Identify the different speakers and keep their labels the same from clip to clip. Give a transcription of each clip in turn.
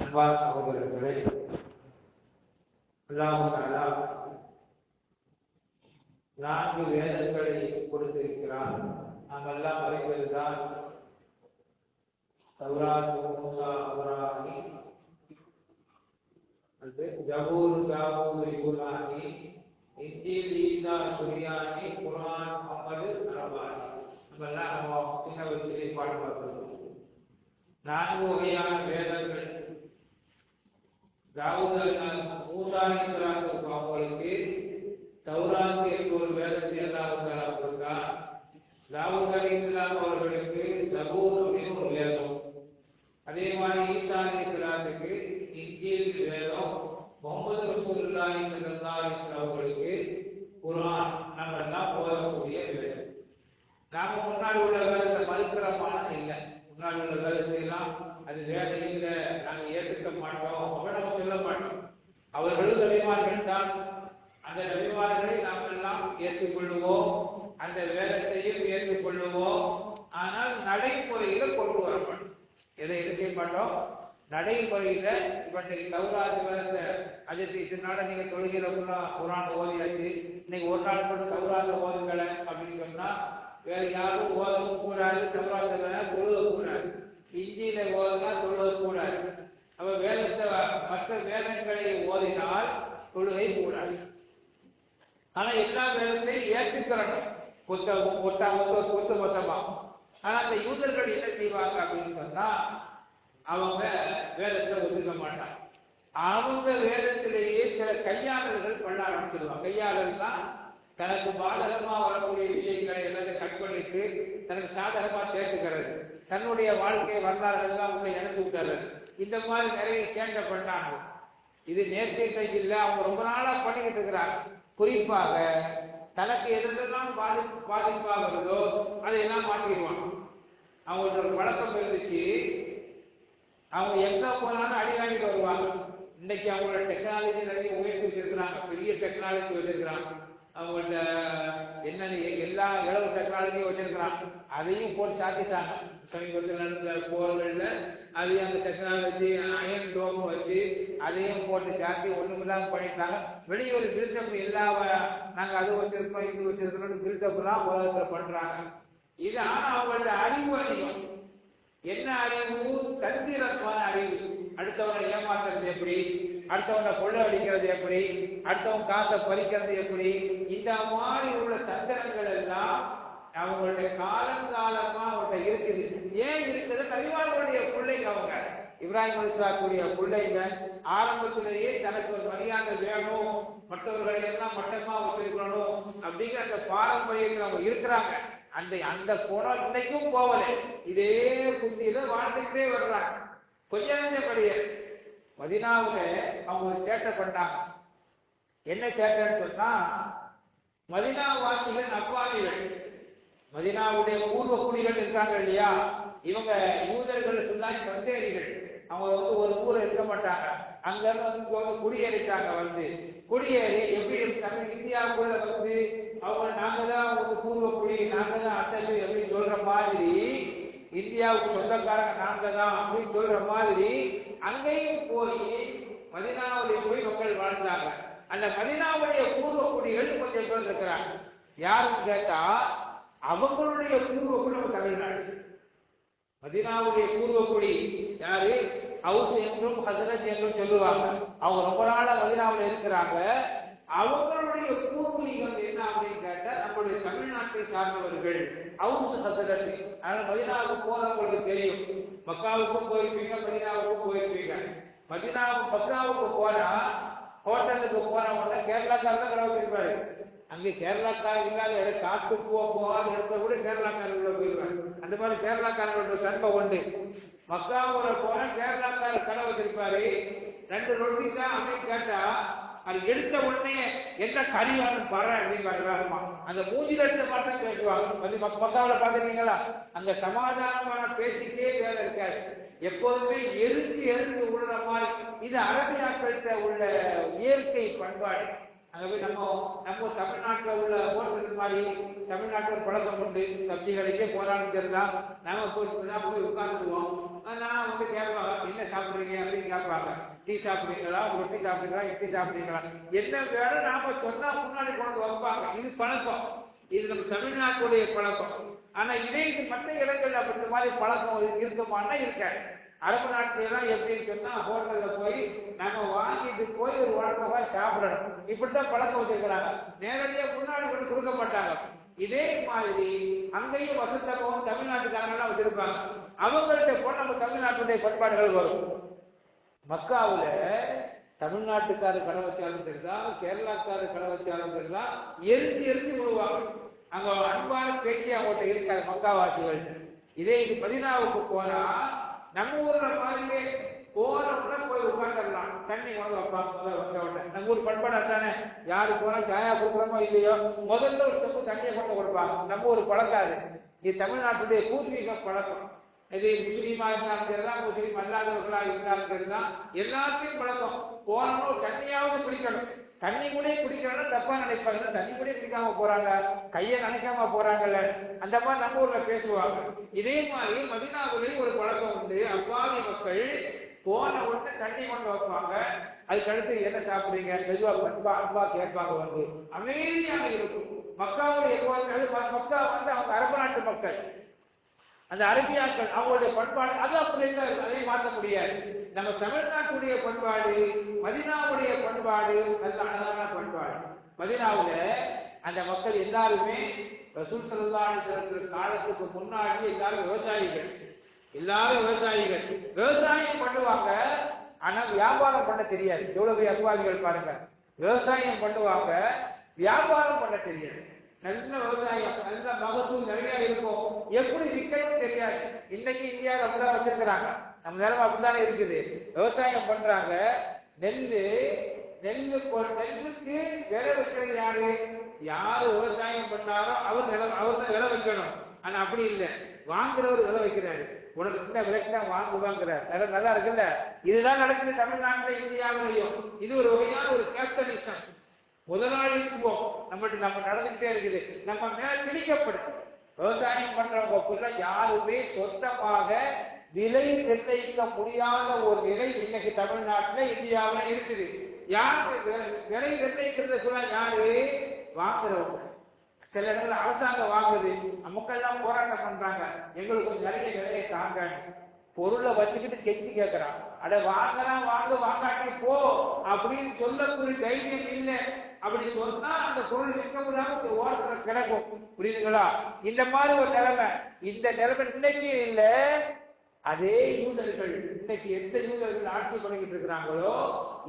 Speaker 1: அன்பான சகோதரர்களே, அல்லாஹ் தஆலா 4 வேதங்களை கொடுத்திருக்கிறான். நாம் எல்லாம் அறிந்ததுதான் தௌராத், மூசா, அபராஹி, ஜபூர், தாவூத், யூனானி, இன்ஜீல், ஈசா, சுரியானி, குர்ஆன், முஹம்மது, அரபானி. நம்ம சின்ன வயசுலேயே பாட்டு பார்க்கிறோம். 4 வகையான வேதங்கள். தாவூத் மூசா அலைஹிஸ்ஸலாத்துக்கு அவங்களுக்கு தௌராத் என்ற ஒரு வேதத்தை அல்லாஹ் தஆலா கொடுத்தார். தாவூத் அலைஹிஸ்ஸலாம் அவர்களுக்கு ஜபூர் என்ற ஒரு வேதம். அதே மாதிரி ஈசா அலைஹிஸ்ஸலாத்துக்கு இன்ஜீல் வேதம். முஹம்மது ரசூலுல்லாஹி ஸல்லல்லாஹு அலைஹி வஸல்லம் அவர்களுக்கு குர்ஆன். நம்ம எல்லாம் போதக்கூடிய வேதம். நாம முன்னாடி உள்ள வேதத்தை மறுக்கிறமானது இல்லை. முன்னாடி உள்ள வேதத்தை எல்லாம் அது வேதம் இல்லை, நாங்கள் ஏற்றுக்க மாட்டோம் அப்படின்னு நம்ம சொல்ல மாட்டோம். அவர்களும் நபிமார்கள் தான். அந்த நபிமார்களை நாம் எல்லாம் ஏற்றுக்கொள்ளுவோம், அந்த வேதத்தையும் ஏற்றுக்கொள்ளுவோம். ஆனால் நடைமுறையில கொண்டு வர மாட்டோம். எதை செய்ய மாட்டோம்? நடைமுறையில இப்ப தௌராத் வேதத்தை அஜித் இதனால நீங்க தொழுகையில குர்ஆன் ஓதியாச்சு, இன்னைக்கு ஒரு நாள் மட்டும் தௌராத் ஓதுங்கள அப்படின்னு சொன்னா வேற யாரும் ஓதவும் கூடாது. தௌராத் தொழுக கூடாது. இஞ்சியில ஓதுனா தொழுக கூடாது. அப்ப வேதத்தை மற்ற வேதங்களை ஓதினால் தொழுகை கூடாது. ஆனா எல்லா வேதத்தையும் ஏற்றுக்கிறணும், மொத்தமா. ஆனா அந்த யூதர்கள் என்ன செய்வாங்க அப்படின்னு சொன்னா, அவங்க வேதத்தை ஒதுக்க மாட்டாங்க. அவங்க வேதத்திலேயே சில கையாளர்கள் பண்ண ஆரம்பிச்சிருவாங்க. கையாளர்கள்னா தனக்கு பாதகமா வரக்கூடிய விஷயங்களை எல்லாத்தையும் கட் பண்ணிட்டு தனக்கு சாதகமா சேர்த்துக்கிறது, தன்னுடைய வாழ்க்கை வரலாறுகள் எல்லாம் உள்ள இணைந்து விட்டுறது. இந்த மாதிரி நிறைய சேட்டை பண்ணாங்க. இது நேர்த்தியை இல்லை, அவங்க ரொம்ப நாளா பண்ணிக்கிட்டு இருக்கிறாங்க. குறிப்பாக தனக்கு எதெல்லாம் பாதிப்பா வருதோ அதையெல்லாம் மாற்றிடுவாங்க. அவங்களோட ஒரு வழக்கம் இருந்துச்சு, அவங்க எங்க போனாலும் அடி வாங்கிட்டு வருவாங்க. இன்னைக்கு அவங்களோட டெக்னாலஜி நிறைய உயர்த்தி வச்சிருக்கிறாங்க, பெரிய டெக்னாலஜி வச்சிருக்கிறாங்க. அவங்கள்ட்ட என்ன எல்லா இளவு டெக்னாலஜியும் வச்சிருக்கிறாங்க. அதையும் போட்டு சாத்திட்டாங்க. சமீபத்தில் நடந்த போர்கள்ல அதையும் அந்த டெக்னாலஜி அயன் டோம் வச்சு அதையும் போட்டு சாத்தி ஒண்ணுமில்லாம பண்ணிட்டாங்க. வெளியூர் பில்டப் எல்லா நாங்க அது வச்சிருக்கோம் இது வச்சிருக்கோம் பில்டப் எல்லாம் உலகத்துல பண்றாங்க. இது ஆனா அவங்கள்ட்ட அறிவு அதிகம். என்ன அறிவு? தந்திரமான அறிவு. அடுத்தவனை ஏமாத்துறது எப்படி, அடுத்தவனை கொள்ள அடிக்கிறது எப்படி, அடுத்தவன் காசை பறிக்கிறது எப்படி, இந்த மாதிரி உள்ள தந்திரங்கள் எல்லாம் அவங்களுடைய காலங்காலமா அவங்கள்ட்ட இருக்குது. ஏன் இருக்குது? நபிமார்களுடைய பிள்ளைங்க. அவங்க இப்ராஹிம் அலைஹிஸ்ஸலாத்துடைய பிள்ளைங்க ஆரம்பத்திலேயே தனக்கு ஒரு மரியாதை வேணும், மற்றவர்களை எல்லாம் மட்டமா வச்சிருக்கணும் அப்படிங்கிற அந்த பாரம்பரியத்தில் அவங்க இருக்கிறாங்க. அந்த குணம் இன்னைக்கும் போகல. இதே புத்தியில வாழ்ந்துக்கிட்டே வர்றாங்க. கொஞ்சம் கிடையாது. மதீனாவுல அவங்க ஒரு சேட்டை பண்ணாங்க. என்ன சேட்டைன்னு சொன்னா, மதீனா வாசிகள் அப்பாவிகள், மதீனாவுடைய பூர்வ குடிகள் இருக்காங்க இல்லையா, இவங்க யூதர்களுக்கு தான் வந்தேரிகள். அவங்க ஒரு ஊரை இருக்க மாட்டாங்க. அங்க இருந்து குடியேறிட்டாங்க. குடியேறி எப்படி தமிழ் இந்தியாவுக்குள்ள அவங்க நாங்க தான் பூர்வ குடி, நாங்க தான் அசல் அப்படின்னு சொல்ற மாதிரி, இந்தியாவுக்கு சொந்தக்காரங்க நாங்க தான் அப்படின்னு சொல்ற மாதிரி அங்கேயும் போய் மதீனாவுடைய போய் மக்கள் வாழ்ந்தாங்க. அந்த மதீனாவுடைய பூர்வ குடிகள் கொஞ்சம் பேர் இருக்கிறாங்க. யாருன்னு கேட்டா அவங்களுடைய பூர்வ குடி தமிழ்நாடு. மதீனாவுடைய பூர்வ குடி யாரு? ஹவுஸ் என்றும் ஹசரத் என்றும் சொல்லுவாங்க. அவங்க ரொம்ப நாளா மதீனாவில் இருக்கிறாங்க. அவங்களுடைய பூர்வீகம் என்ன அப்படின்னு கேட்டா நம்மளுடைய தமிழ்நாட்டை சார்ந்தவர்கள் ஹவுஸ் ஹசரத். அதனால மதீனாவுக்கு போறவங்களுக்கு தெரியும். மக்காவுக்கும் போயிருப்பீங்க, மதீனாவுக்கும் போயிருப்பீங்க. மக்காவுக்கு போனா ஹோட்டலுக்கு போன உடனே கேரளாக்காரர் தான் கடை வச்சிருப்பாரு. அங்கே கேரளாக்காரர் இல்லாத காட்டு போகாத இடத்துல கூட கேரளாக்காரர்கள் போயிருவாங்க. அந்த மாதிரி கேரளாக்காரர்களோட தன்மை உண்டு. மக்காவுல போனா கேரளாக்காரர் கடை வச்சிருப்பாரு. 2 ரொட்டி தான் அப்படின்னு கேட்டா அது எடுத்த உடனே என்ன கறி வேணும் பாரு அப்படின்னு அந்த மூஞ்சில எடுத்த மாட்டம் பேசுவாங்க. மக்காவில பாத்துருக்கீங்களா? அங்க சமாதானமான பேசிட்டே வேலை இருக்காது. எப்போதுமே எரிஞ்சு உள்ள மாதிரி. இது அரபியாக்கள்கிட்ட உள்ள இயற்கை பண்பாடு. அங்க போய் நம்ம தமிழ்நாட்டில் உள்ள ஹோட்டல் மாதிரி தமிழ்நாட்டில் பழக்கம் உண்டு. சப்ஜி கடைக்கே போறான்னு தெரிஞ்சால் நாம போய் உட்கார்ந்துருவோம். நான் வந்து கேட்பாங்க, என்ன சாப்பிடுறீங்க அப்படின்னு கேட்பாங்க. டீ சாப்பிடுறீங்களா, ரொட்டி சாப்பிடுறீங்களா, இட்லி சாப்பிடுறீங்களா, என்ன வேணும் நாம சொன்னா முன்னாடி கொண்டு வைப்பாங்க. இது பழக்கம், இது நம்ம தமிழ்நாட்டுடைய பழக்கம். ஆனா இதே இது மற்ற இடங்கள்ல அப்படி மாதிரி பழக்கம் இருக்குமானா இருக்காது. அரபு நாட்டிலாம் எப்படின்னு சொன்னா ஹோட்டல்ல போய் நாம வாங்கிட்டு போய் ஒரு வழக்கமா சாப்பிடணும், இப்படித்தான் பழக்கம் வச்சிருக்கிறாங்க. நேரடியா முன்னாடி கொண்டு கொடுக்க மாட்டாங்க. இதே மாதிரி அங்கேயும் வசந்தமும் தமிழ்நாட்டுக்காரங்க வச்சிருப்பாங்க. அவங்கள்ட்ட போய் நம்ம தமிழ்நாட்டுடைய பண்பாடுகள் வரும். மக்காவுல தமிழ்நாட்டுக்கார கடை வச்சாலும் தெரியுதா, கேரளாக்கார கடை வச்சாலும் தெரியுதா, எரிஞ்சு விடுவாங்க. அங்க அன்பான பேச்சு அவங்கள்ட்ட இருக்காது மக்காவாசிகள். இதே இது மதீனாவுக்கு போனா நம்ம ஊர்ல மாதிரியே போறவங்க போய் உட்காந்துடலாம், தண்ணி கொண்டு வைப்பாங்க. வந்த நம்ம ஊர் பண்பாடு தானே, யாரு போனா சாயா கொடுக்குறோமோ இல்லையோ முதல்ல ஒரு சொப்பு தண்ணியை கொண்டு கொடுப்பாங்க. நம்ம ஊர் பழக்காது. இது தமிழ்நாட்டுடைய பூர்வீக பழக்கம். இது முஸ்லீமா இருந்தாலும் சரிதான், முஸ்லீம் அல்லாதவர்களா இருந்தாலும் சரிதான், எல்லாத்தையும் பழக்கம். போனோம் தண்ணியாவது குடிக்கணும். தண்ணி கூட குடிக்கிறோம்னா தப்பா நினைப்பாங்க, தண்ணி கூட குடிக்காம போறாங்க, கையை நினைக்காம போறாங்கல்ல, அந்த மாதிரி நம்ம ஊர்ல பேசுவாங்க. இதே மாதிரி மதீனாவிலேயும் ஒரு பழக்கம் உண்டு. அப்பாவி மக்கள் போன உடனே தண்ணி கொண்டு வைப்பாங்க. அதுக்கு அடுத்து என்ன சாப்பிடுறீங்க, மெதுவா அன்பா கேட்பாங்க. வந்து அமைதியாக இருக்கும். மக்காவுடைய மக்கா வந்து அவங்க அரபு நாட்டு மக்கள், அந்த அரபியாக்கள், அவங்களுடைய பண்பாடு அது அப்படி இருந்தால் அதை மாற்ற முடியாது. நம்ம தமிழ்நாட்டுடைய பண்பாடு, மதீனாவுடைய பண்பாடு நல்ல அழகான பண்பாடு. மதீனாவுல அந்த மக்கள் எல்லாருமே ரசூல் ஸல்லல்லாஹு அலைஹி வஸல்லம் காலத்துக்கு முன்னாடி எல்லாரும் விவசாயிகள். விவசாயம் பண்ணுவாங்க. ஆனா வியாபாரம் பண்ண தெரியாது. எவ்வளவு அப்பாவிகள் பாருங்க, விவசாயம் பண்ணுவாங்க, வியாபாரம் பண்ண தெரியாது. நல்ல விவசாயம், நல்ல மகசூல் நிறைய இருக்கும், எப்படி விற்கணும் தெரியாது. இன்னைக்கு இந்தியாவில் அப்படிதான் வச்சிருக்கிறாங்க. நம்ம நிலைமை அப்படித்தானே இருக்குது. விவசாயம் பண்றாங்க, நெல்லுக்கு விலை வைக்கிறது யாரு விவசாயம் பண்ணாரோ அவர் தான் விலை வைக்கணும். ஆனா அப்படி இல்லை, வாங்குறவர் விலை வைக்கிறாரு. உனக்கு இந்த விலைக்கு தான் வாங்குவாங்கிறார். நல்லா இருக்குல்ல. இதுதான் நடக்குது தமிழ்நாட்டில், இந்தியாவிலையும். இது ஒரு வகையான ஒரு கேபிட்டலிசம், முதலாளித்துவம் நம்ம நடந்துகிட்டே இருக்குது. நம்ம மேல திணிக்கப்படுது. விவசாயம் பண்றவங்க யாருமே சொந்தமாக விலை நிர்ணயிக்க முடியாத ஒரு நிலை இன்னைக்கு தமிழ்நாட்டில் இந்தியாவில் இருக்குது. யாரு விலை நிர்ணயிக்கிறது சொல்ல, யாரு வாங்குறவங்க. சில இடங்கள் அரசாங்கம் வாங்குது, மக்கள் எல்லாம் போராட்டம் பண்றாங்க, எங்களுக்கு நிறைய விலையை தாங்க. பொருளை வச்சுக்கிட்டு கெஞ்சி கேட்கிறான். அட வாங்கலாம், வாங்காட்டி போ அப்படின்னு சொல்லக்கூடிய தைரியம் இல்லை. அப்படி சொன்னா அந்த பொருள் விற்க முடியாம ஓரத்துல கிடக்கும். புரியுதுங்களா? இந்த மாதிரி ஒரு நிலைமை. இந்த நிலைமை இன்னைக்கு இல்ல, அதே யூதர்கள் இன்னைக்கு எந்த யூதர்கள் ஆட்சி பண்ணிக்கிட்டு இருக்கிறாங்களோ,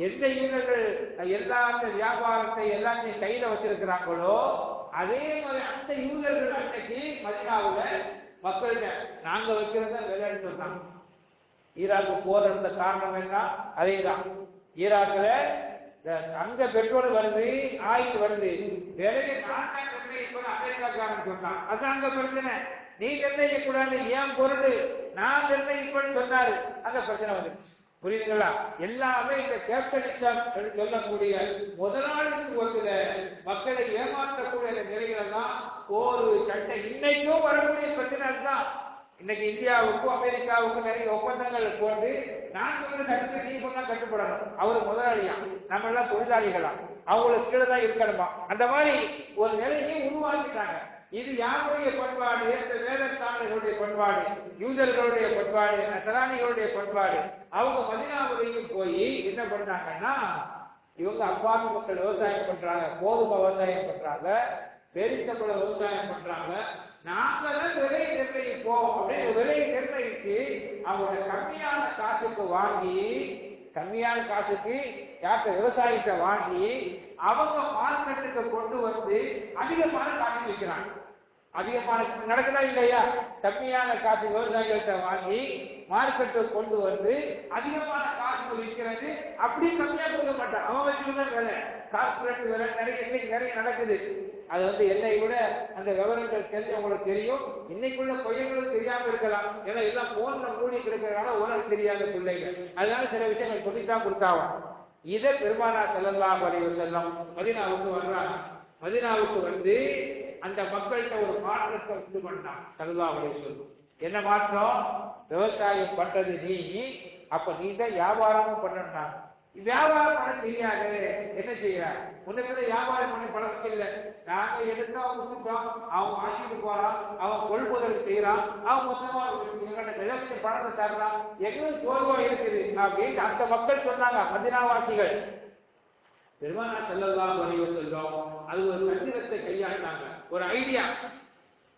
Speaker 1: எந்த யூதர்கள் எல்லா வியாபாரத்தை எல்லாத்தையும் கையில வச்சிருக்கிறாங்களோ, அதே மாதிரி அந்த யூதர்கள் அன்னைக்கு மதீனாவுல மக்கள்கிட்ட நாங்க வைக்கிறத விளையாட்டு சொன்னாங்க. ஈராக்கு போர் இருந்த காரணம் என்ன? அதேதான். ஈராக்குல அங்க பெட்ரோல் வருது, ஆயில் வருது, விலையை நான் தான் நிர்ணயிப்பேன் அமெரிக்காக்காரன் சொன்னான். அதான் அங்க பிரச்சனை. நீ நிர்ணயிக்க கூடாது, ஏன் பொருள் நான் நிர்ணயிப்பேன்னு சொன்னாரு, அந்த பிரச்சனை வந்துருச்சு. புரியுதுங்களா? எல்லாமே இந்த கேபிட்டலிசம் சொல்லக்கூடிய முதலாளித்துவத்துல மக்களை ஏமாற்றக்கூடிய நிலைகள் தான் ஒரு சட்டை. இன்னைக்கும் வரக்கூடிய பிரச்சனை தான். இன்னைக்கு இந்தியாவுக்கும் அமெரிக்காவுக்கும் நிறைய ஒப்பந்தங்கள் போட்டு நாங்கள் சட்டத்தை நீ கொண்டா கட்டுப்படணும். அவரு முதலாளியா, நம்ம எல்லாம் தொழிலாளிகளா, அவங்களுக்கு கீழே தான் இருக்கணுமா, அந்த மாதிரி ஒரு நிலையை உருவாக்கிட்டாங்க. இது யாருடைய பண்பாடு? இந்த வேதத்தாளர்களுடைய பண்பாடு, யூதர்களுடைய பண்பாடு, நசராணிகளுடைய பண்பாடு. அவங்க மதீனாவுலையும் போய் என்ன பண்றாங்கன்னா, இவங்க அப்பாவி மக்கள் விவசாயம் பண்றாங்க, கோதுமை விவசாயம் பண்றாங்க, பெருந்தப்பட விவசாயம் பண்றாங்க, நாங்க தான் விலையை நிர்ணயிப்போம் அப்படின்னு விலையை நிர்ணயிச்சு அவங்களோட கம்மியான காசுக்கு வாங்கி, கம்மியான காசுக்கு யார்கிட்ட விவசாயத்தை வாங்கி அவங்க மார்க்கெட்டுக்கு கொண்டு வந்து அதிகமான காசு விற்கிறாங்க. அதிகமான நடக்குதா இல்லையா? கம்மியான காசு விவசாயிகள்கிட்ட வாங்கி மார்க்கெட்டுக்கு கொண்டு வந்து அதிகமான காசு விற்கிறது. அப்படி கம்மியா கொடுக்க மாட்டான், அவன் வச்சுதான் வேலை. கார்பரேட் வேலை நிறைய நடக்குது. அது என்னை விட அந்த விவரங்கள் தெரிஞ்சு உங்களுக்கு தெரியும். இன்னைக்குள்ள பையன்களும் தெரியாம இருக்கலாம், ஏன்னா எல்லாம் போன்ல மூடி கிடைக்கிறதுனால உனக்கு தெரியாத பிள்ளைங்க. அதனால சில விஷயங்கள் சொல்லித்தான் கொடுத்தாவான். இதை பெருமானார் ஸல்லல்லாஹு அலைஹி வஸல்லம் மதீனாவுக்கு வர்றாங்க. மதீனாவுக்கு வந்து அந்த மக்கள்கிட்ட ஒரு மாற்றத்தை உண்டு பண்ணாங்க ஸல்லல்லாஹு அலைஹி வஸல்லம். என்ன மாற்றம்? விவசாயம் பண்றது நீ, அப்ப நீ தான் வியாபாரமும் பண்ணணும். வியாபாரம் பண்ண தெரியாது, என்ன செய்ய? முன்ன வியாபாரம் பண்ணி பழக்கம் இல்லை. நாங்க எடுத்து அவன் கொடுத்தோம், அவன் வாங்கிட்டு போறான், அவன் கொள்முதல் செய்யறான், அவன் மொத்தமா எங்கள்கிட்ட பணத்தை தரலாம், எங்களுக்கு சோர்வா இருக்குது அப்படின்னு அந்த மக்கள் சொன்னாங்க, மதீனாவாசிகள். பெருமானார் ஸல்லல்லாஹு அலைஹி வஸல்லம் அது ஒரு தந்திரத்தை கையாண்டாங்க, ஒரு ஐடியா.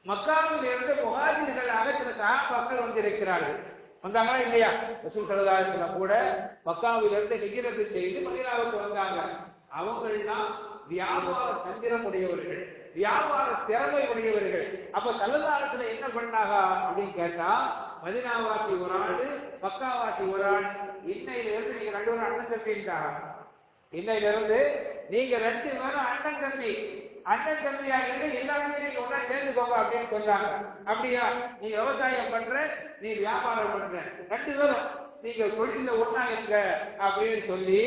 Speaker 1: மக்காவில் இருந்து முஹாஜிர்களாக சில சஹாபாக்கள் வந்திருக்கிறார்கள். வந்தாங்களா இல்லையா? ரசூல் ஸல்லல்லாஹு அலைஹி வஸல்லம் கூட மக்காவில் இருந்து ஹிஜ்ரத் செய்து மதீனாவுக்கு வந்தாங்க. அவங்கள்லாம் வியாபார தந்திரம் உடையவர்கள், வியாபார திறமை உடையவர்கள். அப்ப ஸல்லல்லாஹு அலைஹி வஸல்லம் என்ன பண்ணாங்க அப்படின்னு கேட்டா, மதீனாவாசி ஒரு ஆளு, மக்காவாசி ஒரு ஆள், இன்னையில இருந்து நீங்க ரெண்டு பேரும் அண்ணன் தம்பிட்டாங்க. இன்னையில இருந்து நீங்க ரெண்டு பேரும் அண்ணன் தம்பி, அண்ணன் தம்பியா இருந்து எல்லாருமே நீங்க ஒன்னா சேர்ந்துக்கோங்க அப்படின்னு சொல்றாங்க. அப்படியா? நீ விவசாயம் பண்ற, நீ வியாபாரம் பண்ற, ரெண்டு பேரும் நீங்க தொழில ஒன்னா இருங்க அப்படின்னு சொல்லி,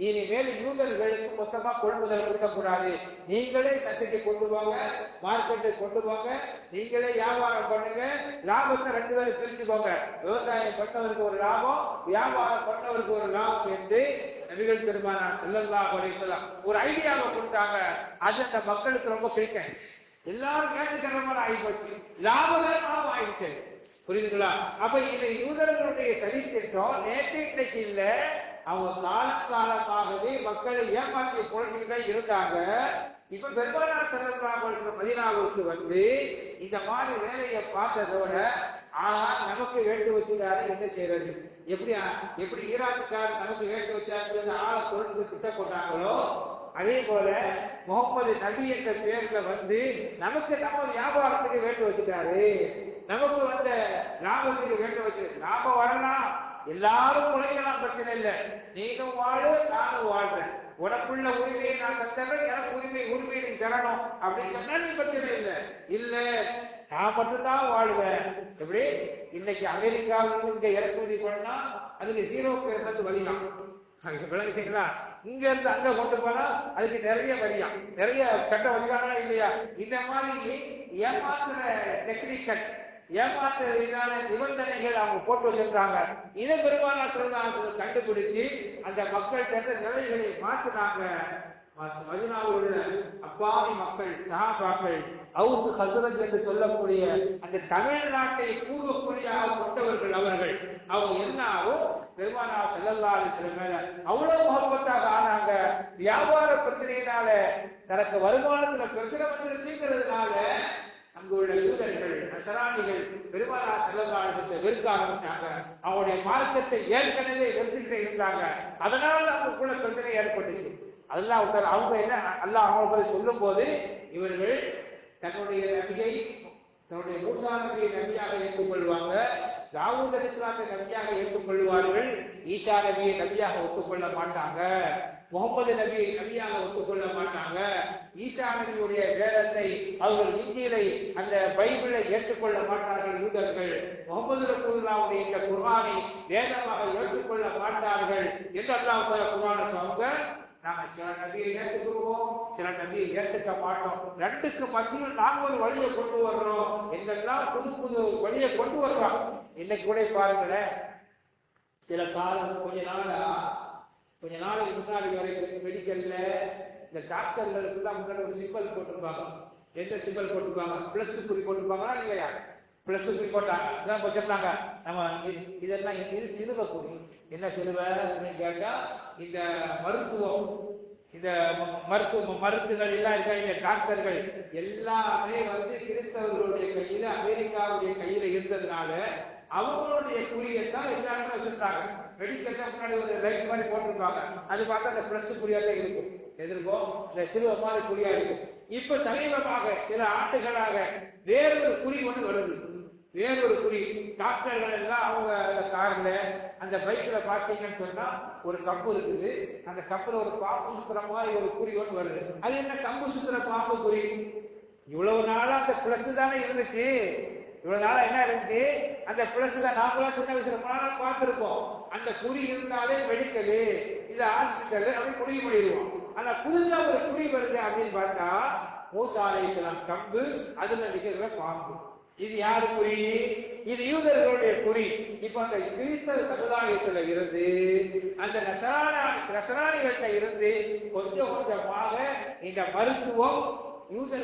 Speaker 1: இனிமேல் யூதர்களுக்கு மொத்தமா கொள்முதல் கொடுக்கக்கூடாது, நீங்களே சந்தைக்கு கொண்டு போங்க, மார்க்கெட்டுக்கு கொண்டு போங்க, நீங்களே வியாபாரம் பண்ணுங்க, லாபத்தை ரெண்டு பேரும் பிரிச்சுக்கோங்க, விவசாயம் பண்ணவருக்கு ஒரு லாபம், வியாபாரம் பண்ணவருக்கு ஒரு லாபம் என்று நபிகள் பெருமானார் ஸல்லல்லாஹு அலைஹி வஸல்லம் ஒரு ஐடியாவை கொடுத்தாங்க. அது அந்த மக்களுக்கு ரொம்ப பிடிக்கும். எல்லாரும் ஏற்றுக்கிற மாதிரி ஆகிப்போச்சு, லாபகரமாக ஆயிடுச்சு. புரியுதுங்களா? அப்ப இது யூதர்களுடைய சதித்திட்டம் நேற்று இன்னைக்கு இல்ல, அவங்க காலகாலமாகவே மக்களை ஏமாற்றி பொழுதுகிட்டே இருந்தாங்க. இப்ப பெருமானார் ஸல்லல்லாஹு அலைஹி வஸல்லம் மதீனாவுக்கு வந்து இந்த மாதிரி வேலையை பார்த்ததோட, ஆனா நமக்கு வேண்டு வச்சுட்டாரு, என்ன செய்யறது? எப்படி ஈராக்குக்கார் நமக்கு வேண்டு வச்சாரு ஆளை கொண்டு திட்ட போட்டாங்களோ, அதே போல முகமது நபி என்ற பேர்ல வந்து நமக்கு நம்ம வியாபாரத்துக்கு வேண்டு வச்சுட்டாரு, நமக்கு வந்த லாபத்துக்கு வேண்டு வச்சு, லாபம் வரலாம், எல்லாரும் உழைக்கலாம், பிரச்சனை இல்லை, நீனும் வாழு நானும் வாழ்றேன், உனக்குள்ள உரிமையை நான் தந்துடுறேன், எனக்கு உரிமையை நீ தரணும் அப்படின்னு சொன்னா நீ பிரச்சனை இல்லை. இல்ல நான் மட்டும்தான் வாழ்வேன். எப்படி இன்னைக்கு அமெரிக்காவிலிருந்து இங்க இறக்குமதி பண்ணா அதுக்கு 0% வரியாம். விளங்குச்சீங்களா? இங்க இருந்து அங்க கொண்டு போனா அதுக்கு நிறைய வரியாம், நிறைய சட்ட வரிகானா இல்லையா? இந்த மாதிரி ஏமாத்துற டெக்னிக்கல், ஏமாற்ற ரீதியான நிபந்தனைகள் அவங்க போட்டு வச்சிருக்காங்க. இதை பெருமானார் ஸல்லல்லாஹு அலைஹி வஸல்லம் கண்டுபிடிச்சு அந்த மக்கள்கிட்ட நிலைகளை மாத்தினாங்க. மதீனாவில் உள்ள அப்பாவி மக்கள், சஹாபாக்கள், அவுஸ் ஹஸ்ரஜ் என்று சொல்லக்கூடிய அந்த தமிழ்நாட்டை பூர்வக்குடியாக கொண்டவர்கள் அவர்கள், அவங்க எல்லாரும் பெருமானார் ஸல்லல்லாஹு அலைஹி வஸல்லம் மேல அவ்வளவு முகப்பத்தாக ஆனாங்க. வியாபார பிரச்சனையினால தனக்கு வருமானத்துல பிரச்சனை வந்துருச்சுங்கிறதுனால அங்குள்ள யூதர்கள், நசராணிகள் பெருமானார் ஸல்லல்லாஹு அலைஹி வஸல்லம் வெறுக்க ஆரம்பிச்சாங்க. அவங்களுடைய மார்க்கத்தை ஏற்கனவே வெறுத்துக்கிட்டே இருந்தாங்க. அதனால அவங்களுக்குள்ள பிரச்சனை ஏற்பட்டுச்சு. அதெல்லாம் அவங்க என்ன அல்லாஹ் அவங்களை சொல்லும் போது, இவர்கள் தன்னுடைய நபியை, தன்னுடைய மூசா நபியை நபியாக ஏற்றுக்கொள்வாங்க, தாவூத் அலைஹிஸ்ஸலாத்தை நபியாக ஏற்றுக்கொள்வார்கள், ஈசா நபியை நபியாக ஒத்துக்கொள்ள மாட்டாங்க, முகமது நபியை நபியாக ஒத்துக்கொள்ள மாட்டாங்க, ஈசா நபியுடைய வேதத்தை, அவர்கள் இஞ்சிலை, அந்த பைபிளை ஏற்றுக்கொள்ள மாட்டார்கள் யூதர்கள், முகமது ரசூலுல்லாஹ்வுடைய இந்த குர்ஆனை வேதமாக ஏற்றுக்கொள்ள மாட்டார்கள் என்று அல்லாஹ் குர்ஆனுக்கு அவங்க நாங்க சில நபியை ஏற்றுக்குவோம், சில நபியை ஏற்றுக்க மாட்டோம், ரெண்டுக்கு மத்தியில் நாங்க ஒரு வழியை கொண்டு வர்றோம் என்றெல்லாம் புது புது வழியை கொண்டு வர்றோம். இன்னைக்கு கூட பாருங்களேன், சில காலம் கொஞ்ச நாளைக்கு முன்னாடி வரைக்கும் மெடிக்கல்ல இந்த டாக்டர்களுக்கு தான் முன்னாடி ஒரு சிம்பல் போட்டிருப்பாங்க. எந்த சிம்பல் போட்டிருப்பாங்க? பிளஸ் குறி போட்டிருப்பாங்களா இல்லையா? பிளஸ் குறி போட்டாங்க, இதான் வச்சிருந்தாங்க. நம்ம இதெல்லாம் இது சிறுவை குறி. என்ன சிறுவை கேட்டா, இந்த மருத்துவம், இந்த மருத்துவர்கள் எல்லாம் இருக்காங்க, டாக்டர்கள் எல்லாமே வந்து கிறிஸ்தவர்களுடைய கையில, அமெரிக்காவுடைய கையில இருந்ததுனால அவங்களுடைய குறியத்தான் எல்லாருமே வச்சிருந்தாங்க. மெடிக்கல்ல முன்னாடி ஒரு லைட் மாதிரி போட்டிருப்பாங்க, அது பார்த்தா அந்த பிளஸ் குறியாதான் இருக்கும், எதிர்க்கும் இந்த சிறுவ மாதிரி குறியா இருக்கும். இப்ப சமீபமாக சில ஆண்டுகளாக வேறொரு குறி ஒன்று வருது, வேறொரு குறி. டாக்டர்கள் எல்லாம் அவங்க கார்ல, அந்த பைக்ல பாத்தீங்கன்னு சொன்னா ஒரு கப்பு இருக்குது, அந்த கப்புல ஒரு பாம்பு சுத்துற மாதிரி ஒரு குறி ஒன்று வருது. அது என்ன கம்பு சுத்துற பாம்பு குறி? இவ்வளவு நாளா அந்த பிளஸ் தானே இருந்துச்சு, இவ்வளவு நாளா என்ன இருந்துச்சு? அந்த பிளஸ் தான் நாமளா சின்ன வயசுல பார்த்திருப்போம். அந்த அந்த குறி இருந்தாலே மெடிக்கலு, இது ஹாஸ்பிட்டல் அப்படி முடிவு பண்ணிடுவோம். ஆனா புதுசா ஒரு குறி வருது அப்படின்னு பார்த்தா மூசா அலைஹிஸ்ஸலாம் கம்பு, அதுல நிகழ்ற பாம்பு. இது யாரு குறி? இது யூதர்களுடைய குறி. இப்ப அந்த கிறிஸ்தவ சமுதாயத்துல இருந்து அந்த நசராணிகள்கிட்ட இருந்து கொஞ்சம் கொஞ்சமாக இந்த மருத்துவம் யூதர்கள்